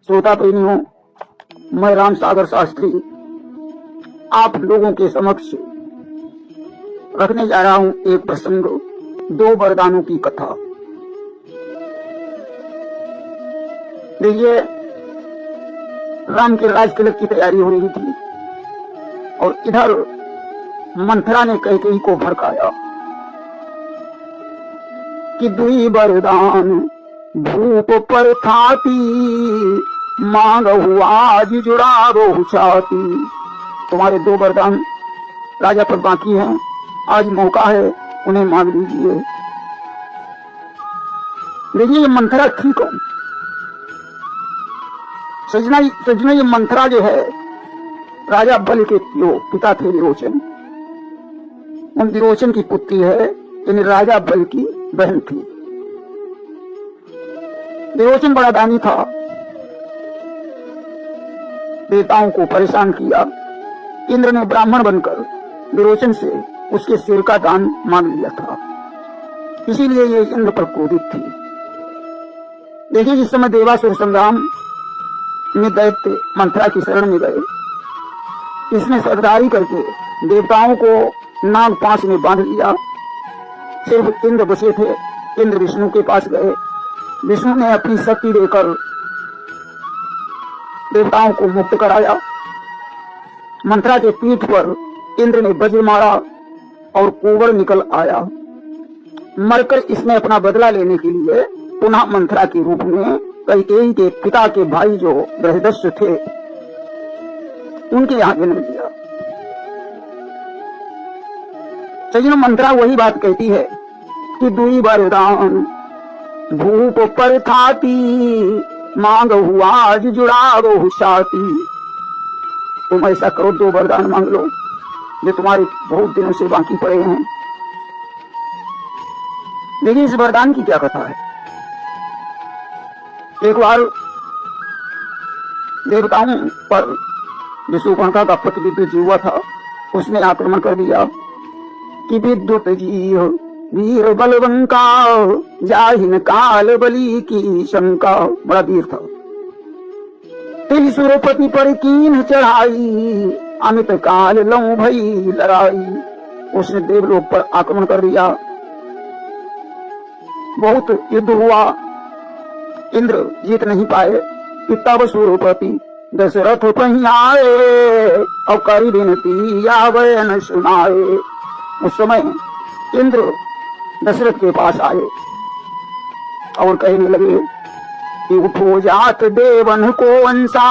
श्रोता प्रेमियों, मैं राम सागर शास्त्री आप लोगों के समक्ष रखने जा रहा हूं एक प्रसंग, दो वरदानों की कथा। देखिए, राम के राज तिलक की तैयारी हो रही थी और इधर मंथरा ने कैकेयी को भड़काया कि दुई वरदान भूप पर थाती, मांगहु आज जुड़ावहु छाती। तुम्हारे दो वरदान राजा पर बाकी हैं, आज मौका है, उन्हें मांग लीजिए। देखिए, ये मंथरा थी कौन? सजना ये मंथरा जो है राजा बल के पिता थे विरोचन। उन विरोचन की पुत्री है, यानी राजा बल की बहन थी। विरोचन बड़ा दानी था, देवताओं को परेशान किया। इंद्र ने ब्राह्मण बनकर विरोचन से उसके सिर का दान मांग लिया था, इसीलिए ये इंद्र पर क्रोधित थी। देखिए, जिस समय देवासुर संग्राम में दैत्य मंथरा की शरण में गए, इसने सरदारी करके देवताओं को नाग पाश में बांध लिया। सिर्फ इंद्र बचे थे। इंद्र विष्णु के पास गए, विष्णु ने अपनी शक्ति देकर देवताओं को मुक्त कराया। मंथरा के पीठ पर इंद्र ने वज्र मारा और कोवर निकल आया। मरकर इसने अपना बदला लेने के लिए पुनः मंथरा के रूप में कैकेयी के पिता के भाई जो बृहदस्यु थे उनके यहां जन्म लिया। सज्जनों, मंथरा वही बात कहती है कि दुई वरदान भूप पर थाती, मांगहु आज जुड़ावहु छाती। तुम ऐसा करो, दो वरदान मांग लो जो तुम्हारे बहुत दिनों से बाकी पड़े हैं। देखिए, इस वरदान की क्या कथा है। एक बार देवताओं पर जो शूर्पणखा का पुत्र विद्युत हुआ था, उसने आक्रमण कर दिया कि विद्युत जी वीर बलवंका, जाहिन काल बली की शंका। बड़ा वीर था। तेरी सुरपति पर कीन चढ़ाई, अमित काल लऊ भई लड़ाई। उसने देवलोक पर आक्रमण कर दिया। बहुत युद्ध हुआ, इंद्र जीत नहीं पाए। तब सुरपति दशरथ पहियाए, और करी विनती आवे न सुनाए। उस समय इंद्र दशरथ के पास आए और कहने लगे कि उठो जात देवन को वंशा,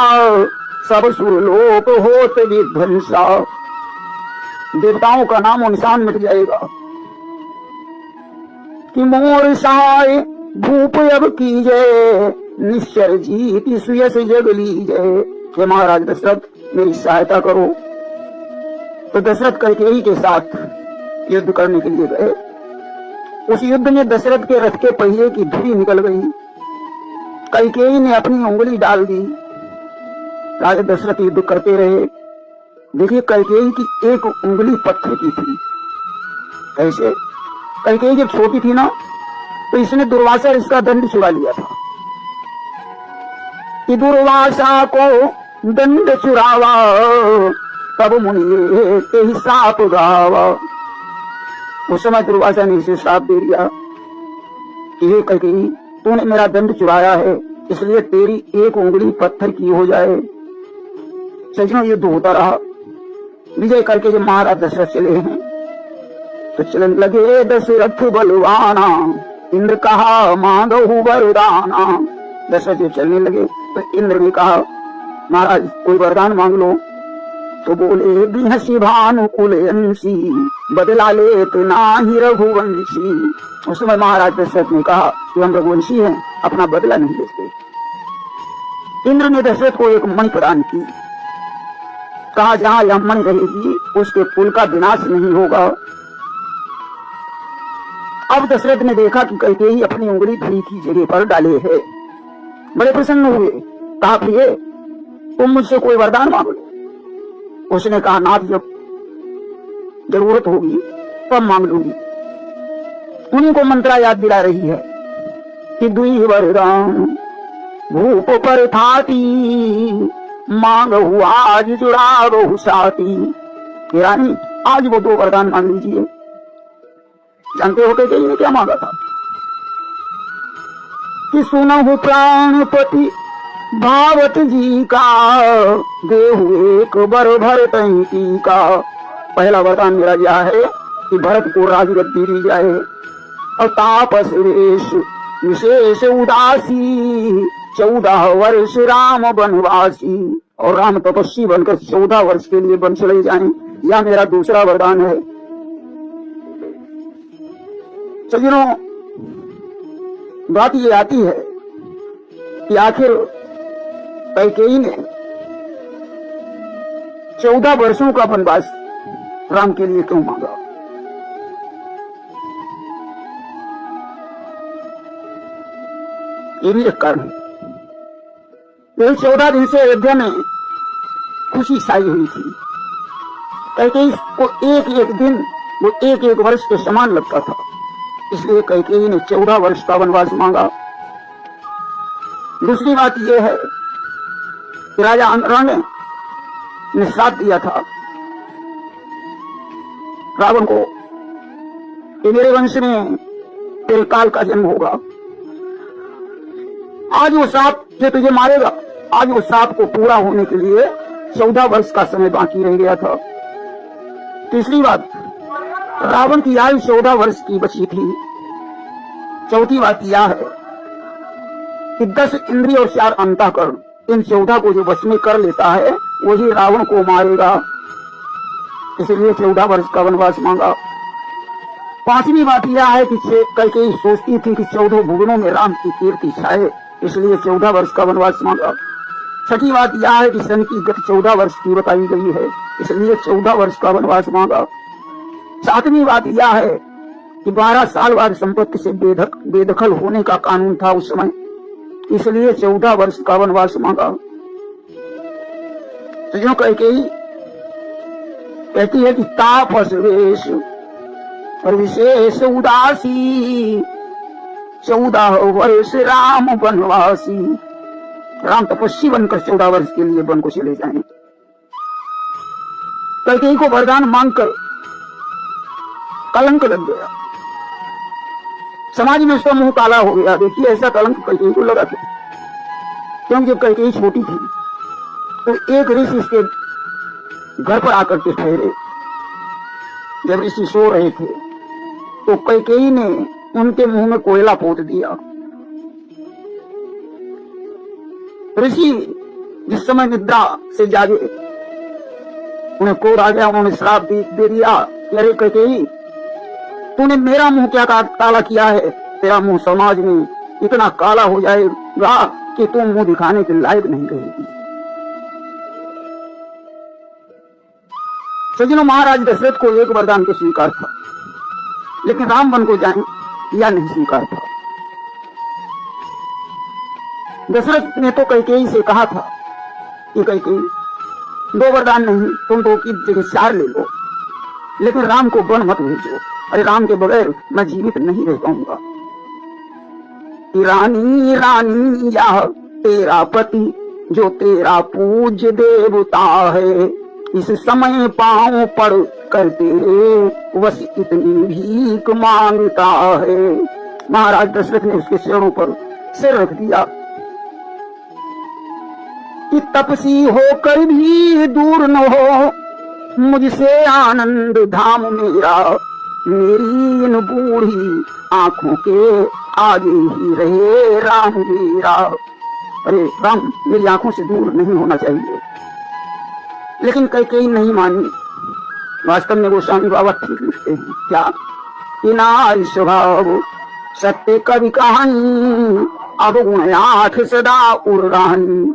सब सुरलोक होत विध्वंसा। देवताओं का नाम निशान मिट जाएगा कि मोर साय भूप अब कीजे, निश्चर जीत सुयस जग लीजे। हे महाराज दशरथ, मेरी सहायता करो। तो दशरथ कैकेयी के साथ युद्ध करने के लिए गए। उस युद्ध में दशरथ के रथ के पहिए की धुरी निकल गई। कैकेयी ने अपनी उंगली डाल दी। राजा दशरथ युद्ध करते रहे। देखिए, कैकेयी की एक उंगली पत्थर की थी। ऐसे कैकेयी जब छोटी थी ना, तो इसने दुर्वासा इसका दंड चुरा लिया था कि दुर्वासा को दंड चुरावा, तब मुनि ते ही साप गावा। उस समय दुर्वासा ने इसे श्राप दे दिया कि हे कैकेयी, तूने मेरा दंड चुराया है, इसलिए तेरी एक उंगली पत्थर की हो जाए। सज्जनों, युद्ध होता रहा। विजय करके जब महाराज दशरथ चले हैं, तो चलन लगे दशरथ बलवाना, इंद्र कहा मांगहु वरदाना। दशरथ जब चलने लगे तो इंद्र ने कहा, महाराज कोई वरदान मांग लो। तो बोले, बिहसी भानुकुल अंशी, बदला ले तो नाही रघुवंशी। उस समय महाराज दशरथ ने कहा कि हम रघुवंशी हैं, अपना बदला नहीं लेते। इंद्र ने दशरथ को एक मणि प्रदान की। कहा, जहां यह मणि रहेगी उसके कुल का विनाश नहीं होगा। अब दशरथ ने देखा कि कैकेयी अपनी उंगली धुरी की जगह पर डाले है। बड़े प्रसन्न हुए। कहा, प्रिय, तुम मुझसे कोई वरदान मांग लो। उसने कहा, नाथ, जब जरूरत होगी तब मांग लूंगी। उन्हीं को मंत्रा याद दिला रही है कि दुई वरदान भूप पर थाती मांग हुआ आज जुड़ा बहु साथी। रानी आज वो 2 वरदान मांग लीजिए। जानते हो कैकेयी ने क्या मांगा था कि सुनहु प्राणपति भावत जी का देहु एक बर भर तही का। पहला वरदान मेरा यह है कि भरत को राजगद्दी दी जाए और तापस वेश विशेष उदासी 14 वर्ष राम वनवासी। और राम तपस्वी बनकर 14 वर्ष के लिए वन चले जाएं। यह मेरा दूसरा वरदान है। सज्जनों, बात ये आती है कि आखिर कैकेयी ने 14 वर्षों का वनवास राम के लिए क्यों मांगा। ये भी एक कारण है। 14 दिन से अयोध्या में खुशी छाई हुई थी। कैकेयी को एक एक दिन वो एक एक वर्ष के समान लगता था, इसलिए कैकेयी ने 14 वर्ष का वनवास मांगा। दूसरी बात यह है कि राजा रण ने श्राप दिया था रावण को कि मेरे वंश में तेरे काल का जन्म होगा। आज वो श्राप जो तुझे मारेगा, आज वो श्राप को पूरा होने के लिए 14 वर्ष का समय बाकी रह गया था। तीसरी बात, रावण की आयु 14 वर्ष की बची थी। चौथी बात यह है कि 10 इंद्रिय और 4 अंतःकरण, इन 14 को जो वश में कर लेता है वही रावण को मारेगा, इसलिए 14 वर्ष का वनवास मांगा। पांचवी बात यह है कि कैकेयी सोचती थी कि 14 भुवनों में राम की कीर्ति छाए, इसलिए 14 वर्ष का वनवास मांगा। छठी बात यह है कि सन की गति 14 वर्ष की बताई गई है, इसलिए 14 वर्ष का वनवास मांगा। सातवीं बात यह है कि 12 साल बाद संपत्ति से बेदखल होने का कानून था उस समय, इसलिए 14 वर्ष का वनवास मांगा। तो जो कैकेयी कहती है कि तापस वेश और विशेष उदासी 14 वर्ष राम वनवासी। राम तपस्वी बनकर 14 वर्ष के लिए वन को चले जाएं। कैकेयी को वरदान मांगकर कलंक लग गया, समाज में उसका मुंह काला हो गया। देखिए ऐसा कलंक कैकेयी को लगा था, क्योंकि जब कैकेयी छोटी थी तो एक ऋषि इसके घर पर आकर के ठहरे। जब ऋषि सो रहे थे तो कैकेयी ने उनके मुंह में कोयला पोत दिया। ऋषि जिस समय निद्रा से जागे उन्हें क्रोध आ गया, उन्होंने श्राप दे दिया कि अरे कैकेयी, तूने मेरा मुंह क्या काला किया है, तेरा मुंह समाज में इतना काला हो जाएगा कि तू मुंह दिखाने के लायक नहीं रहेगी। सज्जनों, महाराज दशरथ को एक वरदान को स्वीकार था, लेकिन राम वन को जाए या नहीं स्वीकार था। दशरथ ने तो कैकेयी से कहा था कि कैकेयी 2 वरदान नहीं, तुम 2 की जगह 4 ले लो, लेकिन राम को वन मत भेजो। अरे राम के बगैर मैं जीवित नहीं रह पाऊंगा। रानी रानी यह तेरा पति जो तेरा पूज्य देवता है, इस समय पांव पड़ कर तेरे बस इतनी भीख मांगता है। महाराज दशरथ ने उसके चरणों पर सिर रख दिया कि तपसी होकर भी दूर न हो मुझसे आनंद धाम मेरा, मेरी इन बूढ़ी आंखों के आगे ही रहे राम मेरा। अरे राम मेरी आंखों से दूर नहीं होना चाहिए, लेकिन कैकेयी नहीं मानी। वास्तव में गोस्वामी बाबा ठीक लिखते हैं क्या कि नारी स्वभाव सत्य कवि कहानी, अवगुण 8 सदा उर्रानी।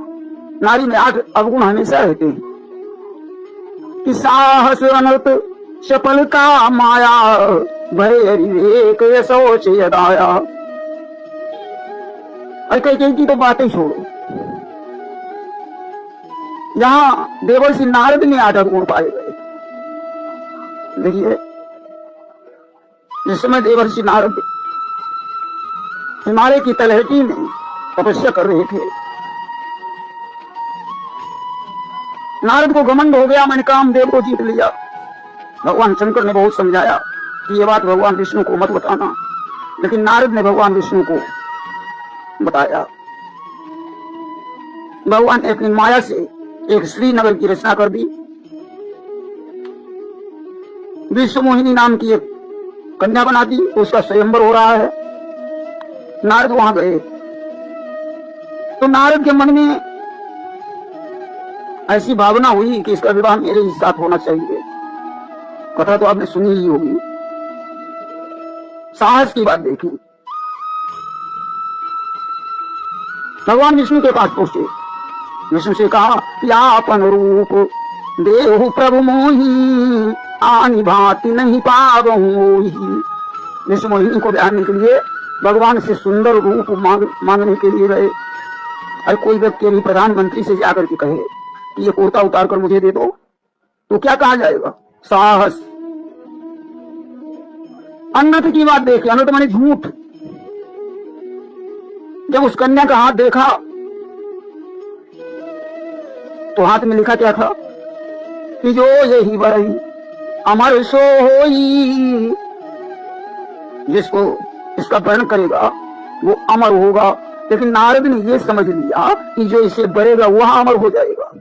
नारी में 8 अवगुण हमेशा रहते हैं कि साहस अनर्थ सफलता माया, भय विवेक यशोच यदाया। और कैकेयी की तो बातें छोड़ो, यहाँ देवर्षि नारद में 8 अवगुण पाए गए। देखिए जिस समय देवर्षि नारद हिमालय की तलहटी में तपस्या कर रहे थे। नारद को घमंड हो गया, मैंने कामदेव को जीत लिया। भगवान शंकर ने बहुत समझाया कि ये बात भगवान विष्णु को मत बताना, लेकिन नारद ने भगवान विष्णु को बताया। भगवान ने अपनी माया से एक श्रीनगर की रचना कर दी। विश्व मोहिनी नाम की एक कन्या बना दी, उसका स्वयंवर हो रहा है। नारद वहां गए तो नारद के मन में ऐसी भावना हुई कि इसका विवाह मेरे ही साथ होना चाहिए। कथा तो आपने सुनी ही होगी। साहस की बात देखी। भगवान विष्णु के पास पहुंचे, विष्णु से कहा कि आपन रूप देहु प्रभु मोही, आनी भांति नहीं पावहूं। विष्णु मोहिनी को जानने के लिए भगवान से सुंदर रूप मांगने के लिए गए। और कोई व्यक्ति यदि प्रधानमंत्री से जाकर के कहे कि ये कुर्ता उतार कर मुझे दे दो, तो क्या कहा जाएगा? साहस। अनर्थ की बात देखिए, अनर्थ माने झूठ। जब उस कन्या का हाथ देखा तो हाथ में लिखा क्या था कि जो यही बरई अमर सो होई, जिसको इसका वर्ण करेगा वो अमर होगा। लेकिन नारद ने ये समझ लिया कि जो इसे बरेगा वह अमर हो जाएगा।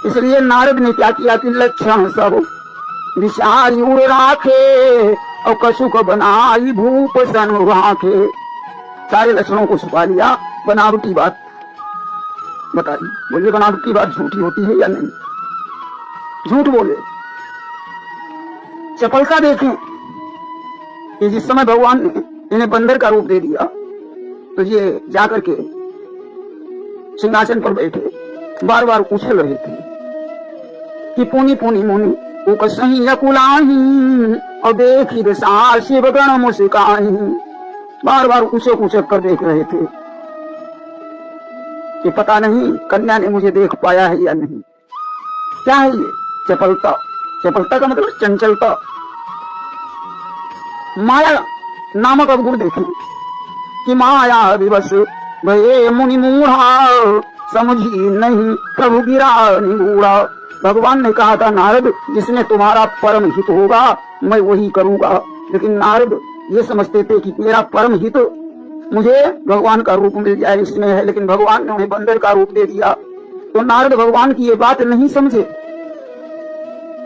इसलिए नारद ने क्या किया कि लक्षण सब विचार उड़ राखे और कशुक बनाई भूप सन राखे। सारे लक्षणों को छुपा लिया, बनावटी बात बताई। बोलिए बनावटी बात झूठी होती है या नहीं? झूठ बोले। चपलता देखें कि जिस समय भगवान ने इन्हें बंदर का रूप दे दिया तो ये जाकर के सिंहासन पर बैठे, बार बार उछल रहे थे कि पुनी पुनी मुनि वो कसही अकुलाही और देखी दशा शिवगण मुस्काही। बार बार उछक उछक कर देख रहे थे कि पता नहीं कन्या ने मुझे देख पाया है या नहीं। क्या है ये? चपलता। चपलता का मतलब चंचलता। माया नामक अवगुण देखें कि माया विवश भये मुनि मूढ़ा, समझी नहीं प्रभु गिरा निगूढ़ा। भगवान ने कहा था नारद, जिसने तुम्हारा परम हित होगा मैं वही करूंगा। लेकिन नारद ये समझते थे कि मेरा परम हित मुझे भगवान का रूप मिल जाए इसमें है, लेकिन भगवान ने उन्हें बंदर का रूप दे दिया। तो नारद भगवान की ये बात नहीं समझे,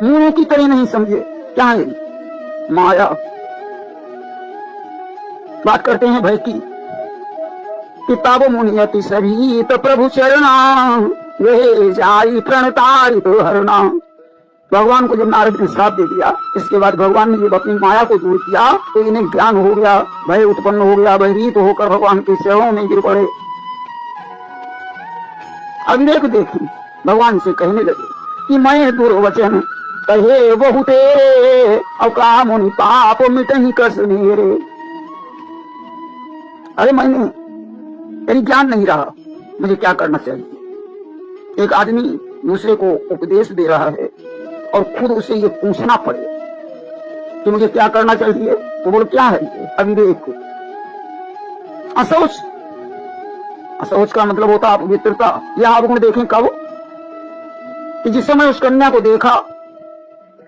मुंह की तरह नहीं समझे। क्या है? माया। बात करते हैं भय की। किताब मुनियति सभी तो प्रभु चरणा, वे जाई प्रणतारित हरणा। भगवान को जब नारद ने श्राप दे दिया, इसके बाद भगवान ने जब अपनी माया को दूर किया तो इन्हें ज्ञान हो गया, भय उत्पन्न हो गया। भयभीत होकर भगवान के चरणों में गिर पड़े। अविवेक देखी, भगवान से कहने लगे कि मैं दुर्वचन कहे बहुते और का मुनि पाप मिटहि कस मेरे। अरे मैंने मेरी ज्ञान नहीं रहा, मुझे क्या करना चाहिए? एक आदमी दूसरे को उपदेश दे रहा है और खुद उसे ये पूछना पड़े कि मुझे क्या करना चाहिए, तो बोलो क्या है ये? अविवेक। असोच। असोच का मतलब होता अपवित्रता। यह अवगुण देखें कब? कि जिस समय उस कन्या को देखा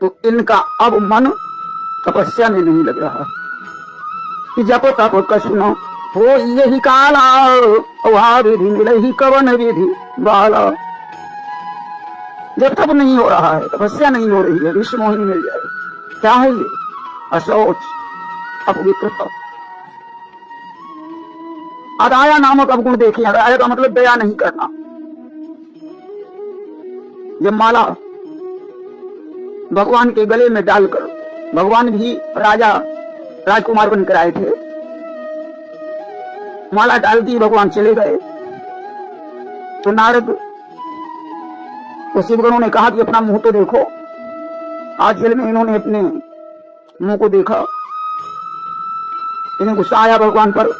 तो इनका अब मन तपस्या में नहीं लग रहा कि जप तप कशुन हो यही काला विधि मिलही कवन विधि बाला। जब तप नहीं हो रहा है, तपस्या नहीं हो रही है, विश्व मोहिनी मिल जाए। क्या है ये? असोच, अपवित्रता। अदाया नामक अवगुण देखिए। अदाया का मतलब दया नहीं करना। जब माला भगवान के गले में डालकर, भगवान भी राजा राजकुमार बनकर आए थे, माला डाल दी, भगवान चले गए तो नारद तो शिवगणों ने कहा कि अपना मुंह तो देखो। आजकल में इन्होंने अपने मुंह को देखा, इन्हें गुस्सा आया भगवान पर।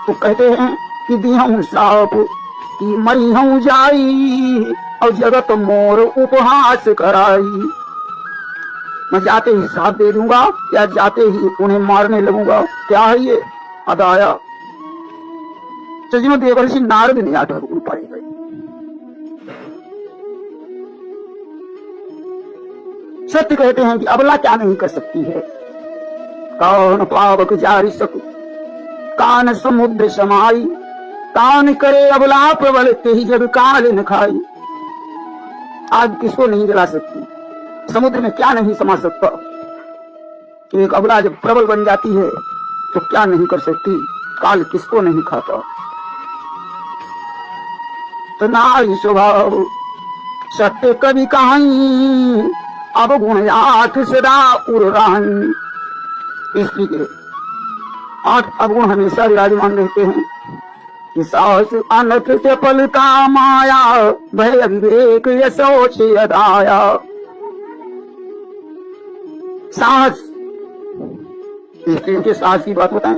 तो कहते हैं कि दी हूं साप कि मरी हूं जाई और जगत मोर उपहास कराई। मैं जाते ही साथ दे दूंगा या जाते ही उन्हें मारने लगूंगा। क्या है ये? अदाया। सज्जनों, देवर्षि नारद ने आकर गुण पाए गए। सत्य कहते हैं कि अबला क्या नहीं कर सकती है। कौन पावक जारी सकु कान समुद्र समाई, कान करे अबला प्रबल ते ही जग काल न खाई। आग किसको नहीं जला सकती, समुद्र में क्या नहीं समा सकता। एक अबला जब प्रबल बन जाती है तो क्या नहीं कर सकती, काल किसको नहीं खाता। तो नारी स्वभाव सत्य कभी कहाई, अब गुण आठ सदा उर्राही। स्त्री के 8 अवगुण हमेशा विराजमान रहते हैं कि साहस अनथ चपलता माया, भय अविवेक यशोच अदाया। साहस, स्त्री के साहस की बात बताएं।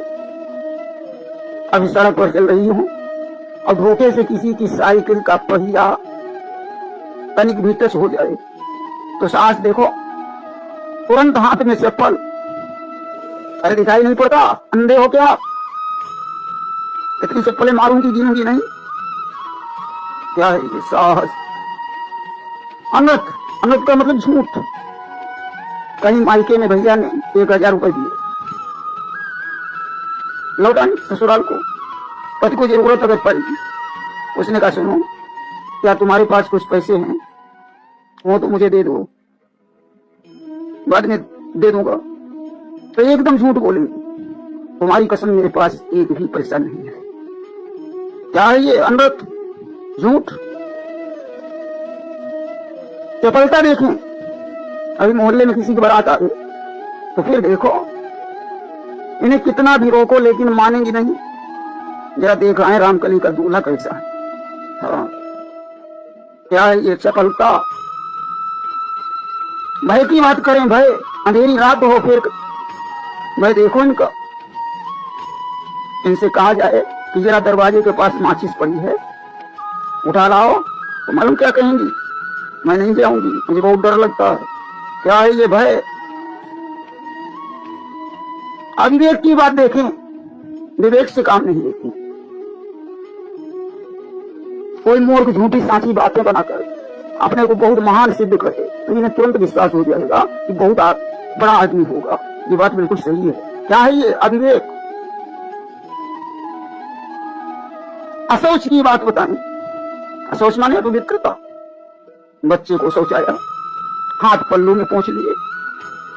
अभी सड़क पर चल रही हूं और धोखे से किसी की साइकिल का पहिया तनिक भी टच हो जाए तो साहस देखो, तुरंत हाथ में चप्पल। अरे दिखाई नहीं पड़ता, अंधे हो क्या? इतनी चप्पलें मारूंगी, गिनूंगी नहीं? क्या है ये साहस? अनर्थ, अनर्थ का मतलब झूठ। कहीं मायके में भैया ने 1000 रुपए दिए, लौटाने ससुराल को, पति को जरूरत अगर पड़ी, उसने कहा सुनो क्या तुम्हारे पास कुछ पैसे हैं, वो तो मुझे दे दो, बाद में दे दूंगा। तो एकदम झूठ बोलेंगे, तुम्हारी कसम मेरे पास एक भी पैसा नहीं है। क्या है ये? अनर्थ, झूठ। चपलता देखें, अभी मोहल्ले में किसी की बारात आ गई तो फिर देखो, इन्हें कितना भी रोको लेकिन मानेंगी नहीं। जरा देख आए रामकली का दूल्हा कैसा है। हाँ, क्या है ये? चपलता। भय की बात करें, भय अंधेरी रात हो फिर भय देखो इनका। इनसे कहा जाए कि जरा दरवाजे के पास माचिस पड़ी है, उठा लाओ, तो मालूम क्या कहेंगी? मैं नहीं जाऊंगी, मुझे बहुत डर लगता है। क्या है ये? भय। अविवेक की बात देखें, विवेक से काम नहीं लेती। कोई मूर्ख झूठी सांची बातें बनाकर अपने को बहुत महान सिद्ध करे तो इन्हें तुरंत विश्वास हो जाएगा कि बहुत बड़ा आदमी होगा। ये बात बिल्कुल सही है। क्या है ये? अविवेक। असोच की बात बताएं। असोच माने अपवित्रता। बच्चे को शौचाया, हाथ पल्लू में पहुंच लिए,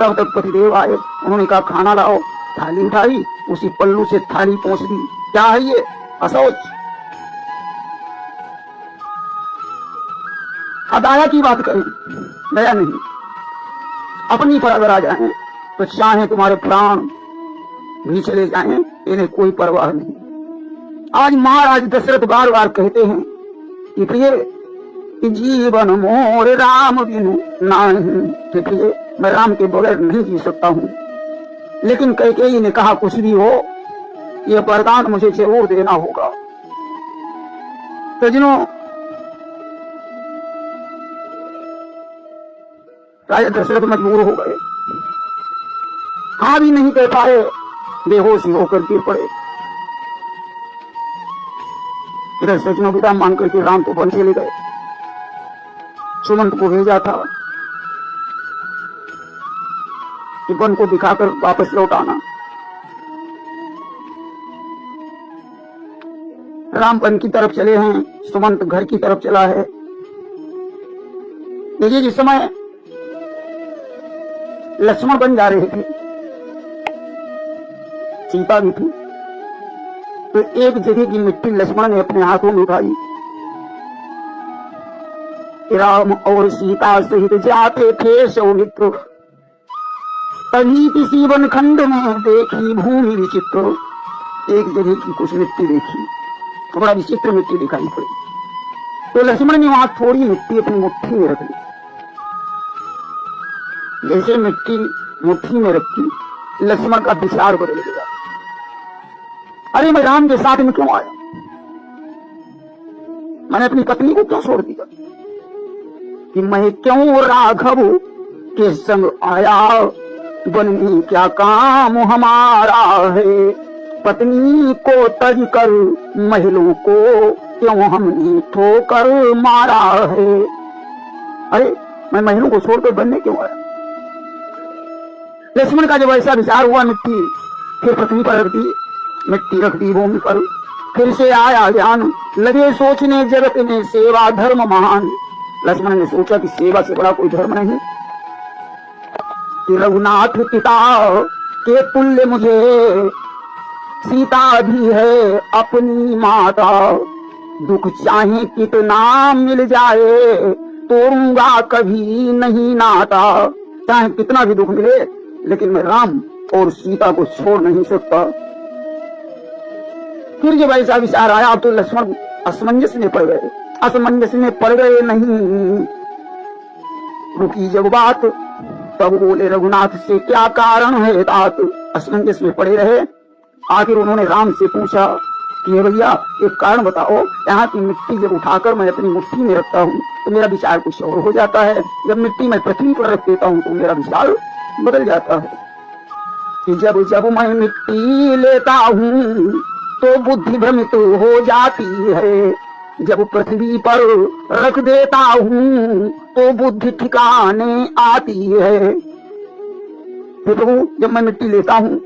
तब तक पतिदेव आए, उन्होंने कहा खाना लाओ, थाली उठाई, उसी पल्लू से थाली पहुंच दी। क्या है ये? असोच। अदाया की बात करें, दया नहीं। अपनी पर अगर आ जाए तो चाहे तुम्हारे प्राण भी चले जाएं, इन्हें कोई परवाह नहीं। आज महाराज दशरथ बार बार कहते हैं कि प्रिय जीवन मोर राम बिनु नहीं। प्रिय, मैं राम के बगैर नहीं जी सकता हूं। लेकिन कैकेयी ने कहा कुछ भी हो, यह वरदान मुझे जरूर देना होगा। सज्जनों, राजा दशरथ मजबूर हो गए, हाँ भी नहीं कह पाए, बेहोश होकर गिर पड़े। इधर सज्जनों विदा मांग करके राम तो वन चले गए। सुमंत को भेजा था कि वन को दिखाकर वापस लौट आना। राम वन की तरफ चले हैं, सुमंत घर की तरफ चला है। देखिए, जिस समय लक्ष्मण बन जा रहे थे, सीता भी थी, तो एक जगह की मिट्टी लक्ष्मण ने अपने हाथों में उठाई। राम और सीता सहित जाते थे सौमित्र, तभी किसी वनखंड में देखी भूमि विचित्र। एक जगह की कुछ मिट्टी देखी, बड़ा विचित्र मिट्टी दिखाई पड़ी, तो लक्ष्मण ने वहां थोड़ी मिट्टी अपनी मुट्ठी में रख ली। जैसे मिट्टी मुट्ठी में रखी, लक्ष्मण का विचार बदल गया। अरे मैं राम के साथ में क्यों आया? मैंने अपनी पत्नी को क्यों छोड़ दिया? कि मैं क्यों राघव के संग आया? वन में क्या काम हमारा है? पत्नी को तज कर महलों को क्यों हमने ठोकर मारा है। अरे मैं महलों को छोड़कर बनने क्यों आया। लक्ष्मण का जब ऐसा विचार हुआ, मिट्टी फिर पृथ्वी पर रख दी, मिट्टी रख दी भूमि पर, फिर से आया ज्ञान, लगे सोचने जगत में सेवा धर्म महान। लक्ष्मण ने सोचा कि सेवा से बड़ा कोई धर्म नहीं, कि रघुनाथ पिता के तुल्य मुझे सीता भी है अपनी माता। दुख चाहे कितना मिल जाए तोड़ूंगा कभी नहीं नाता। चाहे कितना भी दुख मिले लेकिन मैं राम और सीता को छोड़ नहीं सकता। फिर जब ऐसा विचार आया तो लक्ष्मण असमंजस में पड़ गए। असमंजस में पड़ गए नहीं, रुकी जब बात तब बोले रघुनाथ से क्या कारण है तात। असमंजस में पड़े रहे, आखिर उन्होंने राम से पूछा कि भैया एक कारण बताओ, यहाँ की मिट्टी जब उठाकर मैं अपनी मुट्ठी में रखता हूँ तो मेरा विचार कुछ और हो जाता है, जब मिट्टी में पृथ्वी पर रख देता हूँ तो मेरा विचार बदल जाता है। कि जब जब मैं मिट्टी लेता हूँ तो बुद्धि भ्रमित हो जाती है, जब पृथ्वी पर रख देता हूँ तो बुद्धि ठिकाने आती है। प्रभु जब मैं मिट्टी लेता हूँ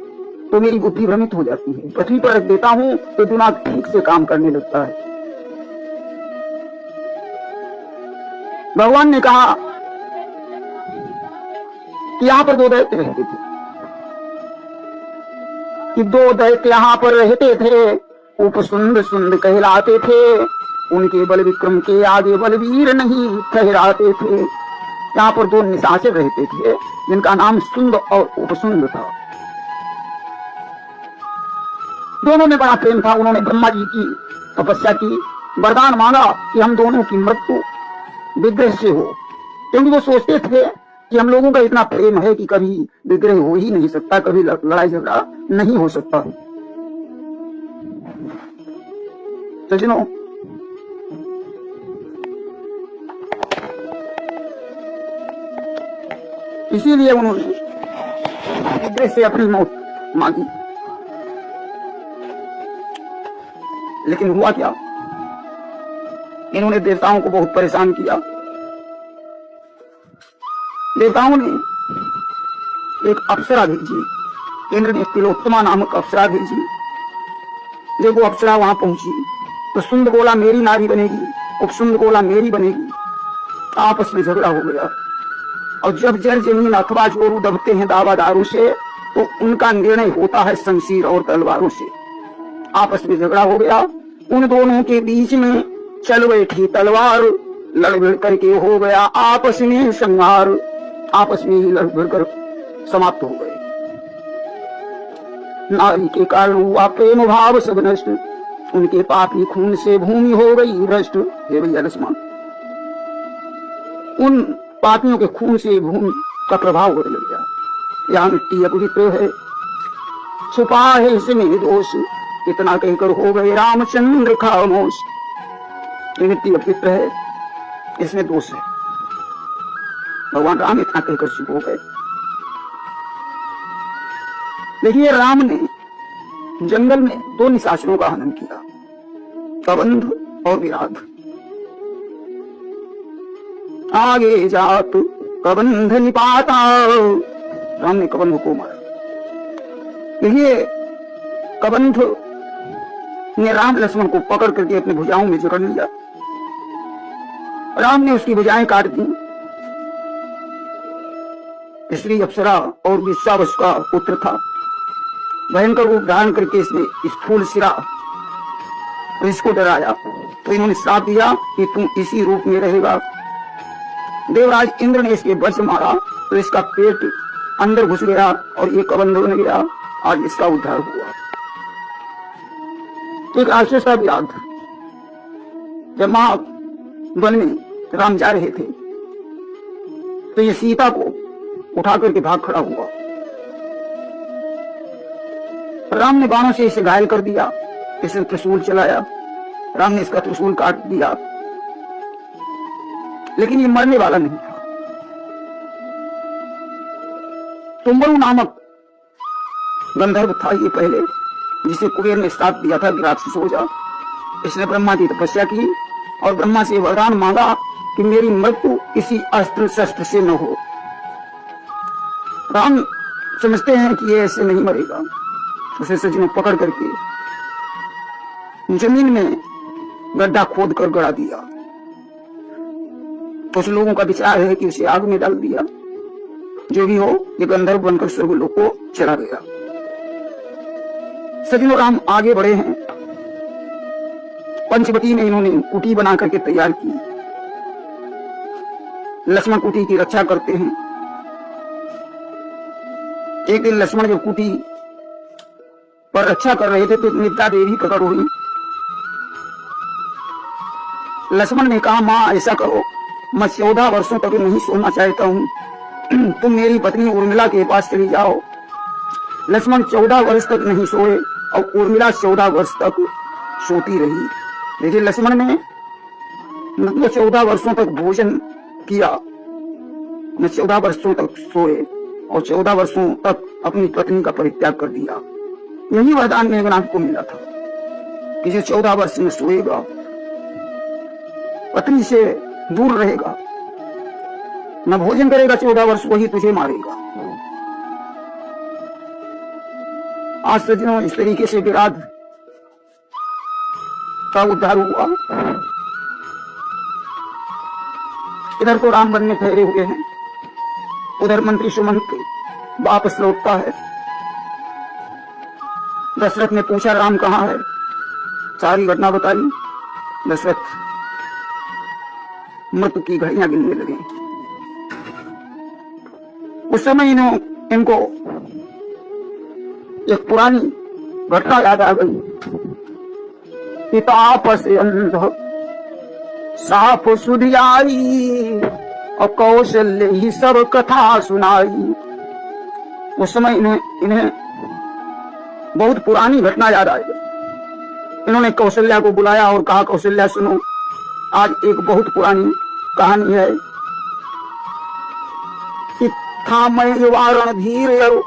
तो मेरी बुद्धि भ्रमित हो जाती है, पृथ्वी पर रख देता हूँ तो दिमाग ठीक से काम करने लगता है। भगवान ने कहा कि यहाँ पर दो दैत्य रहते थे, कि दो दैत्य यहाँ पर रहते थे, उपसुंद सुंद कहलाते थे, उनके बल विक्रम के आगे बलवीर नहीं ठहराते थे। यहाँ पर दो निशाचर रहते थे जिनका नाम सुंद और उपसुंद था। दोनों में बड़ा प्रेम था। उन्होंने ब्रह्मा जी की तपस्या की, वरदान मांगा कि हम दोनों की मृत्यु विग्रह से हो, क्योंकि वो सोचते थे कि हम लोगों का इतना प्रेम है कि कभी विग्रह हो ही नहीं सकता, कभी लड़ाई झगड़ा नहीं हो सकता। सज्जनों, इसीलिए उन्होंने विग्रह से अपनी मौत मांगी। लेकिन हुआ क्या, इन्होंने देवताओं को बहुत परेशान किया। देवताओं ने एक अप्सरा भेजी, इंद्र ने तिलोत्तमा नामक अप्सरा भेजी। जब वो अप्सरा वहां पहुंची तो सुंद बोला मेरी नारी बनेगी, उपसुंद बोला मेरी बनेगी। आपस में झगड़ा हो गया, और जब जड़ जमीन अथवा जोरू दबते हैं दावा दारू से तो उनका निर्णय होता है शमशीर और तलवारों से। आपस में झगड़ा हो गया, उन दोनों के बीच में चल बैठी तलवार, लड़ भिड़ करके हो गया आपस में संहार। आपस में ही लड़ भिड़ कर समाप्त हो गए। नारी के कारण हुआ प्रेम भाव सब नष्ट, उनके पापी खून से भूमि हो गई भ्रष्ट। हे भैया लक्ष्मण, उन पापियों के खून से भूमि का प्रभाव बदल गया। यहाँ मिट्टी अपवित्र है, छुपा है इसमें दोष, इतना कहकर हो गए रामचंद्र खामोश। ये मिट्टी अपवित्र है, इसमें दोष है। भगवान राम इतना कहकर चुप हो गए। देखिए, राम ने जंगल में दो निशाचरों का हनन किया, कबंध और विराट। आगे जात कबंध निपाता, राम ने कबंध को मारा। देखिए, कबंध ने राम लक्ष्मण को पकड़ करके अपनी भुजाओं में जकड़ लिया। राम ने उसकी भुजाएं काट दी। स्त्री अप्सरा और विश्वावस का पुत्र था। भयंकर रूप धारण करके इसने स्थूल सिरा इसको डराया, तो इन्होंने श्राप दिया कि तुम इसी रूप में रहेगा। देवराज इंद्र ने इसके वश मारा तो इसका पेट अंदर घुस गया और ये कबंध बन गया। आज इसका उद्धार हुआ। एक आश्चर्य का याद, जब मां वन में राम जा रहे थे तो ये सीता को उठा करके भाग खड़ा हुआ। राम ने बाणों से इसे घायल कर दिया, इसे त्रिशूल चलाया। राम ने इसका त्रिशूल काट दिया, लेकिन ये मरने वाला नहीं था। तुम्बरु नामक गंधर्व था ये पहले, जिसे कुबेर ने श्राप दिया था कि राक्षस हो जा। इसने ब्रह्मा की तपस्या की और ब्रह्मा से वरदान मांगा कि मेरी मृत्यु किसी अस्त्र शस्त्र से न हो। राम समझते हैं कि ये ऐसे नहीं मरेगा। उसे सज्जनों पकड़ करके जमीन में गड्ढा खोद कर गड़ा दिया। कुछ लोगों का विचार है कि उसे आग में डाल दिया। जो भी हो, ये गंधर्व बनकर स्वर्गलोक को चला गया। सज्जनों, राम आगे बढ़े हैं। पंचवटी में इन्होंने कुटी बना करके तैयार की। लक्ष्मण कुटी की रक्षा करते हैं। एक दिन लक्ष्मण जब कुटी पर रक्षा कर रहे थे तो निद्रा देवी प्रकट हुई। लक्ष्मण ने कहा, मां ऐसा करो, मैं 14 वर्षों तक नहीं सोना चाहता हूँ, तुम मेरी पत्नी उर्मिला के पास चली जाओ। लक्ष्मण 14 वर्ष तक नहीं सोए और उर्मिला 14 वर्ष तक सोती रही। देखिए, लक्ष्मण ने मतलब 14 वर्षों तक भोजन किया, न 14 वर्षों तक सोए और 14 वर्षों तक अपनी पत्नी का परित्याग कर दिया। यही वरदान मेघनाथ को मिला था कि जो 14 वर्ष में सोएगा, पत्नी से दूर रहेगा, न भोजन करेगा 14 वर्ष, वही तुझे मारेगा। आज सज्जनों, इस तरीके से विराट का उद्धार हुआ। इधर तो राम वन में ठहरे हुए हैं, उधर मंत्री सुमंत वापस लौटता है। दशरथ ने पूछा, राम कहाँ है? सारी घटना बताई। दशरथ मृत्यु की घड़ियां गिनने लगे। उस समय इनको एक पुरानी घटना याद आ गई। पिता पसे अंध साफ सुधियाई और कौशल्य ही सब कथा सुनाई। उस समय इन्हें बहुत पुरानी घटना याद आई। इन्होंने कौशल्या को बुलाया और कहा, कौशल्या सुनो, आज एक बहुत पुरानी कहानी है कि था मैं वारण धीर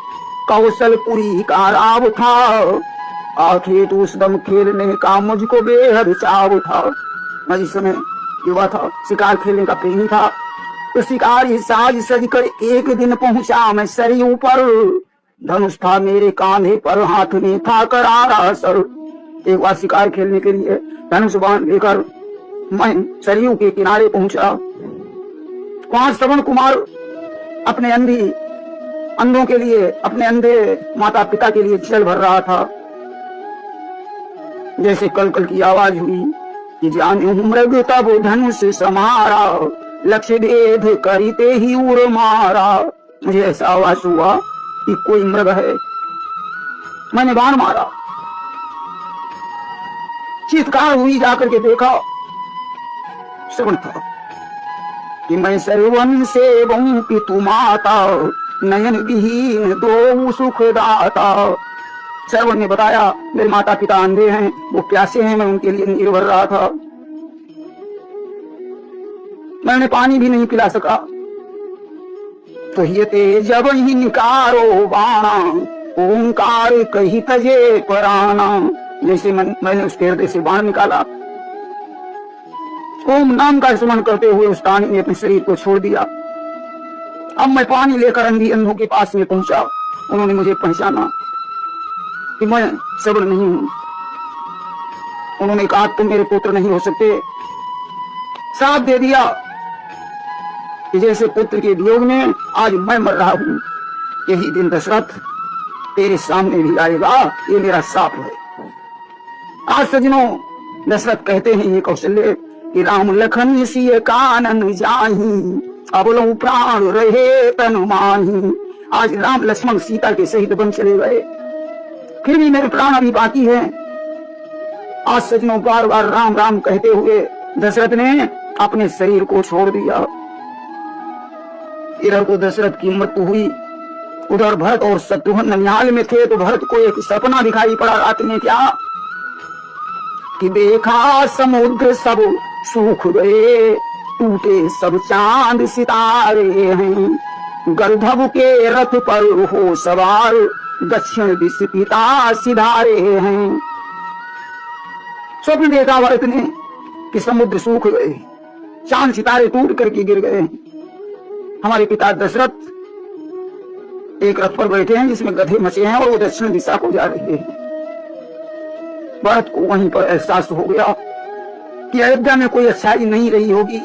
कौशलपुरी का राव था, आखिर उस दम खेलने का मुझको बेहद चाव था। मैं इस समय युवा था, शिकार खेलने का प्रेमी था। तो शिकारी साज सज कर एक दिन पहुंचा मैं सरयू पर। धनुष था मेरे कांधे पर, हाथ में था करारा सर। एक बार शिकार खेलने के लिए धनुष बाण लेकर मैं सरयू के किनारे पहुंचा। वहां श्रवण कुमार अपने अंधों के लिए, अपने अंधे माता पिता के लिए जल भर रहा था। जैसे कल कल की आवाज हुई कि जाने मृग तब धनुष समारा, लक्ष्य भेद करते ही उड़ मारा। मुझे ऐसा आवाज हुआ कि कोई मृग है। मैंने बाण मारा, चित्कार हुई, जाकर के देखा श्रवण था कि मैं सर्वन से बहु पितु माता, नयन विहीन दो सुख दाता। श्रवण ने बताया, मेरे माता पिता अंधे हैं, वो प्यासे हैं, मैं उनके लिए नीर भर रहा था। मैंने पानी भी नहीं पिला सका। तो ये जब ही निकारो बाणा, ओंकार कही तजे पराना। जैसे मैंने उसके हृदय से बाण निकाला, ओम नाम का स्मरण करते हुए उस प्राणी ने अपने शरीर को छोड़ दिया। अब मैं पानी लेकर अंधों के पास में पहुंचा। उन्होंने मुझे पहचाना कि मैं श्रवण नहीं हूं। उन्होंने कहा, तुम मेरे पुत्र नहीं हो सकते। साथ दे दिया कि जैसे पुत्र के वियोग में आज मैं मर रहा हूं, यही दिन दशरथ तेरे सामने भी आएगा, ये मेरा शाप है। आज सज्जनों, दशरथ कहते हैं ये कौशल्य कि राम लखन सिय कानन जाही, अब लो प्राण रहे तन माही। आज राम लक्ष्मण सीता के सहित बन चले गए, फिर भी मेरे प्राण अभी बाकी है। आज सज्जनों, बार बार राम राम कहते हुए दशरथ ने अपने शरीर को छोड़ दिया। इधर तो दशरथ की मृत्यु हुई, उधर भरत और शत्रुघ्न ननिहाल में थे। तो भरत को एक सपना दिखाई पड़ा रात में, क्या कि देखा समुद्र सब सूख गए, टूटे सब चांद सितारे हैं, गर्भव के रथ पर हो सवार, दक्षिण दिश पिता सिधारे हैं। स्वप्न देखा भरत ने कि समुद्र सूख गए, चांद सितारे टूट करके गिर गए। हमारे पिता दशरथ एक रथ पर बैठे हैं जिसमें गधे मचे हैं और वो दक्षिण दिशा को जा रहे हैं। भरत को वहीं पर एहसास हो गया कि अयोध्या में कोई अच्छाई नहीं रही होगी,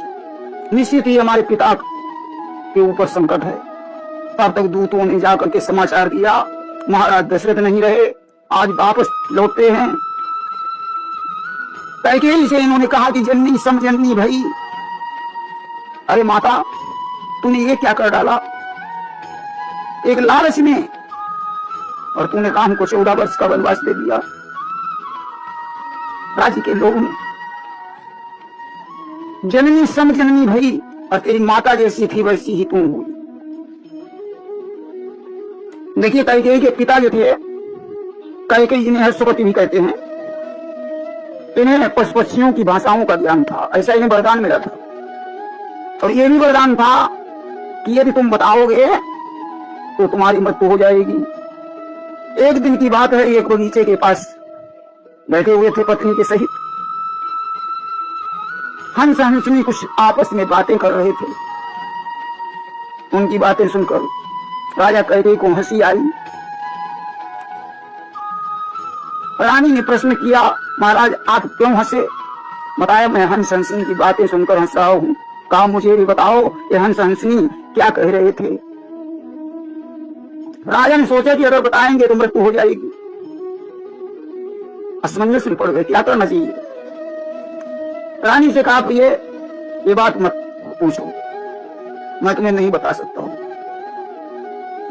निश्चित ही हमारे पिता के ऊपर संकट है। तब तक दूतों ने जाकर के समाचार दिया महाराज दशरथ नहीं रहे, आज वापस लौटते हैं। कैकेयी से इन्होंने कहा कि जननी समझनी भई, अरे माता तूने ये क्या कर डाला, एक लालच में, और तूने काम को 14 वर्ष का वनवास दे दिया। राज्य के लोगों ने जननी समझनी भई, और तेरी माता जैसी थी वैसी ही तू हुई। देखिए कैकेयी के पिता जो थे, कैकेयी जिन्हें हर्षवती भी कहते हैं, इन्हें पशु पक्षियों की भाषाओं का ज्ञान था, ऐसा इन्हें वरदान मिला था। और ये भी वरदान था कि यदि तुम बताओगे तो तुम्हारी मृत्यु हो जाएगी। एक दिन की बात है, एक बगीचे के पास बैठे हुए थे पत्नी के सहित। हंस हंसनी कुछ आपस में बातें कर रहे थे। उनकी बातें सुनकर राजा कैकेयी को हंसी आई। रानी ने प्रश्न किया महाराज आप क्यों हंसे? बताया मैं हंस हंसनी की बातें सुनकर हंस रहा हूँ। कहा मुझे भी बताओ ये हंस हंसनी क्या कह रहे थे? राजा ने सोचा कि अगर बताएंगे तो मृत्यु हो जाएगी। असमंजस में पड़ गए, क्या करना चाहिए। रानी से कहा ये बात मत पूछो, मैं तुम्हें नहीं बता सकता हूं।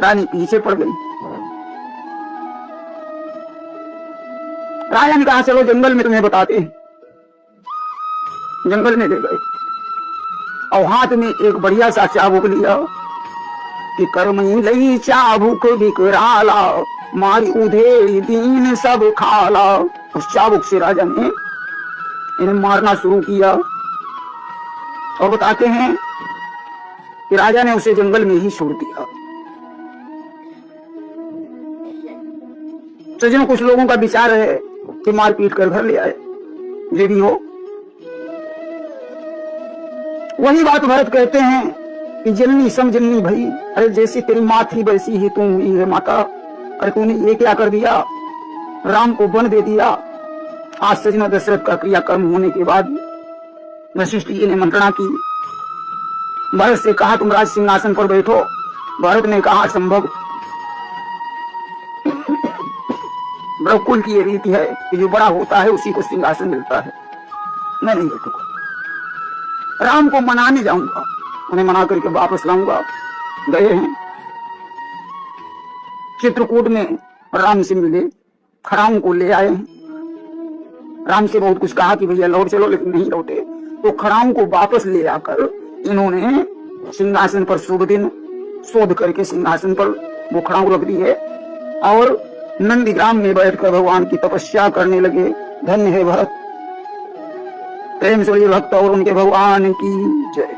रानी पीछे पड़ गई। राजा ने कहा चलो जंगल में तुम्हें बताते हैं। जंगल में ले गए और हाथ में एक बढ़िया सा चाबुक लिया कि कर्मई लई चाबुक विकराला, मारी उधेड़ दीन सब खाला। उस चाबुक से राजा ने इन्हें मारना शुरू किया। और बताते हैं कि राजा ने उसे जंगल में ही छोड़ दिया। सज्जनों कुछ लोगों का विचार है कि मार पीट कर घर ले आए, ये भी हो। वही बात भरत कहते हैं कि जननी समझनी भई, अरे जैसी तेरी माँ थी वैसी ही तू हुई है माता। अरे तूने ये क्या कर दिया, राम को वन दे दिया। आज सज्जनों दशरथ का क्रियाकर्म होने के बाद वशिष्ठ जी ने मंत्रणा की, भरत से कहा तुम राज सिंहासन पर बैठो। भरत ने कहा संभव। ब्रह्मकुल की ये रीति है कि जो बड़ा होता है उसी को सिंहासन मिलता है, मैं नहीं बैठूंगा। राम को मनाने जाऊंगा, उन्हें मना करके वापस लाऊंगा। गए हैं चित्रकूट में, राम से मिले, खड़ाऊ को ले आए हैं। राम से बहुत कुछ कहा कि भैया लौट चलो, लेकिन नहीं लौटे। तो खड़ाऊ को वापस ले आकर इन्होंने सिंहासन पर शुभ दिन शोध करके सिंहासन पर वो खड़ाऊ रख दी है और नंदीग्राम में बैठकर भगवान की तपस्या करने लगे। धन्य है भरत। प्रेम से भक्त और उनके भगवान की जय।